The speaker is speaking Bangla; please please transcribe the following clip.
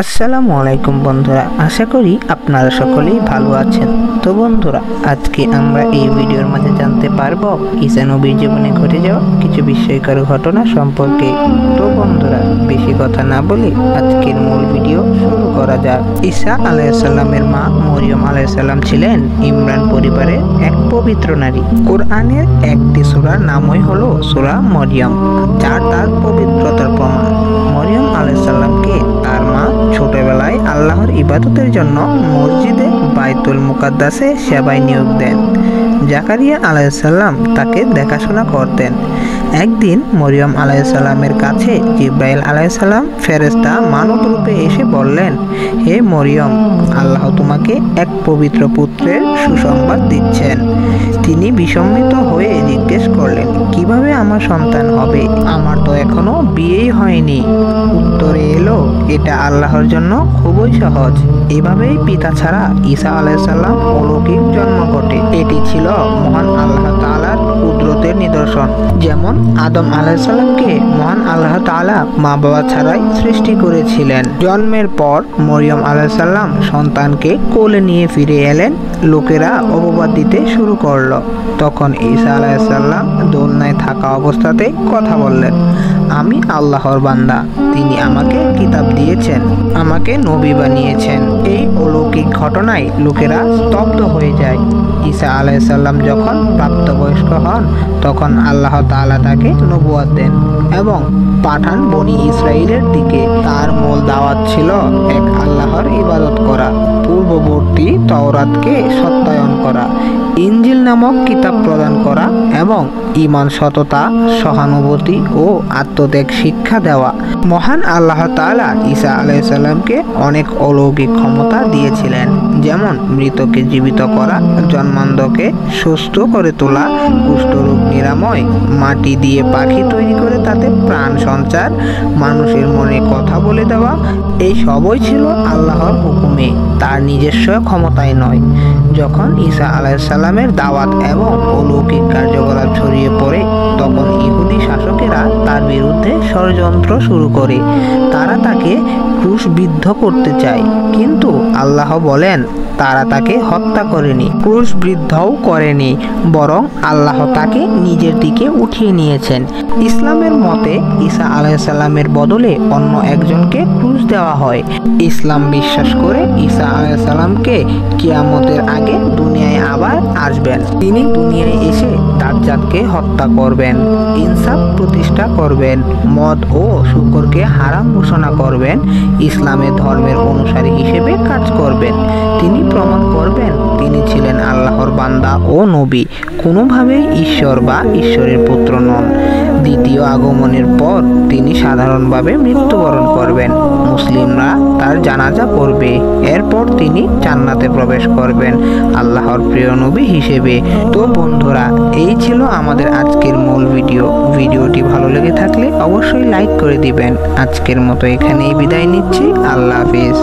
আসসালামু আলাইকুম বন্ধুরা, আশা করি আপনারা সকলেই ভালো আছেন। তো বন্ধুরা, আজকে আমরা এই ভিডিওর মাঝে জানতে পারবো ঈসা নবীর জীবনে ঘটে যাওয়া কিছু বিস্ময়কর ঘটনা সম্পর্কে। তো বন্ধুরা, বেশি কথা না বলে আজকের মূল ভিডিও শুরু করা যাক। ঈসা আলাইহিস সালামের মা মরিয়ম আলাইহিস সালাম ছিলেন ইমরান পরিবারের এক পবিত্র নারী। কোরআনের একটি সূরার নামই হলো সূরা মরিয়ম, যা তার পবিত্রতার প্রমাণ। মরিয়ম আলাইহিস সালামকে তার মা ছোটবেলায় আল্লাহর ইবাদতের জন্য মসজিদে বাইতুল মুকাদ্দাসে সেবায় নিয়োগ দেন। জাকারিয়া আলাইহিস সালাম তাকে দেখাশোনা করতেন। একদিন মরিয়ম আলাইহিস সালামের কাছে জিব্রাইল আলাইহিস সালাম ফেরেশতা মানব রূপে এসে বললেন, হে মরিয়ম, আল্লাহ তোমাকে এক পবিত্র পুত্রের সুসংবাদ দিচ্ছেন। তিনি বিস্মিত হয়ে জিজ্ঞেস করলেন, কিভাবে আমার সন্তান হবে? আমার তো এখনো বিয়েই হয়নি। উত্তরে এলো, এটা আল্লাহর জন্য খুবই সহজ। এভাবেই পিতা ছাড়া ঈসা আলাইহিস সালাম অলৌকিক জন্ম ঘটে। এটি ছিল মহান আল্লাহ তাআলার কুদরতের নিদর্শন। যেমন আদম আলাইহিস সালামকে মহান আল্লাহ তাআলা মা বাবা ছাড়াই সৃষ্টি করেছিলেন। জন্মের পর মরিয়ম আলাইহিস সালাম সন্তানকে কোলে নিয়ে ফিরে এলেন। লোকেরা অপবাদ দিতে শুরু করলো। তখন ঈসা আলাইহিস সালাম দোলনায় থাকা অবস্থাতেই কথা বললেন, আমি আল্লাহর বান্দা, তিনি আমাকে কিতাব দিয়েছেন, আমাকে নবী বানিয়েছেন। এই অলৌকিক ঘটনায় লোকেরা স্তব্ধ হয়ে যায়। ঈসা আলাইহিস সালাম যখন প্রাপ্তবয়স্ক হন, তখন আল্লাহ তাআলা তাকে নবুয়ত দেন এবং পাঠান বনি ইসরাইলের দিকে। তার মূল দাওয়াত ছিল এক আল্লাহর ইবাদত করা, পূর্ববর্তী তাওরাতকে সত্যায়ন করা, ইনজিল নামক কিতাব প্রদান করা এবং ঈমান, সততা, সহানুভূতি ও আত্মত্যাগ শিক্ষা দেওয়া। মহান আল্লাহ তাআলা ঈসা আলাইহিস সালামকে অনেক অলৌকিক ক্ষমতা দিয়েছিলেন, যেমন মৃতকে জীবিত করা, জন্মান্ধকে সুস্থ করে তোলা, কুষ্ঠরোগ নিরাময়, মাটি দিয়ে পাখি তৈরি করে তাতে প্রাণ সঞ্চার, মানুষের মনে কথা বলে দেওয়া। এই সবই ছিল আল্লাহর হুকুমে, তার নিজস্ব ক্ষমতায় নয়। যখন ঈসা আলাইহিস সালামের দাওয়াত এবং অলৌকিক কার্যকলাপ ছড়িয়ে পড়ে, তখন ইহুদি শাসকেরা তার বিরুদ্ধে ষড়যন্ত্র শুরু করে। তারা তাকে ক্রুশবিদ্ধ করতে চায়, কিন্তু আল্লাহ বলেন তারা তাকে হত্যা করেনি, ক্রুশবিদ্ধও করেনি, বরং আল্লাহ তাকে নিজের দিকে উঠিয়ে নিয়েছেন। ইসলামের মতে ঈসা আলাইহিস সালামের বদলে অন্য একজনকে ক্রুশ দেওয়া হয়। ইসলাম বিশ্বাস করে ঈসা আলাইহিস সালামকে কিয়ামতের আগে দুনিয়ায় আবার আসবেন। তিনি দুনিয়ায় এসে দাজ্জালকে হত্যা করবেন, ইনসাফ প্রতিষ্ঠা করবেন, মদ ও শুকরকে হারাম ঘোষণা করবেন, ইসলামের ধর্মের অনুসারী হিসেবে কাজ করবেন। তিনি প্রমাণ করবেন তিনি ছিলেন আল্লাহর বান্দা ও নবী, কোনোভাবেই ঈশ্বর বা ঈশ্বরের পুত্র নন। দ্বিতীয় আগমনের পর তিনি সাধারণভাবে মৃত্যুবরণ করবেন। মুসলিমরা তার জানাজা পড়বে। এরপর তিনি জান্নাতে প্রবেশ করবেন আল্লাহর প্রিয় নবী হিসেবে। তো বন্ধুরা, এই ছিল আমাদের আজকের মূল ভিডিও। ভিডিওটি ভালো লেগে থাকলে অবশ্যই লাইক করে দিবেন। আজকের মতো এখানেই বিদায় নিচ্ছি। আল্লাহ হাফেজ।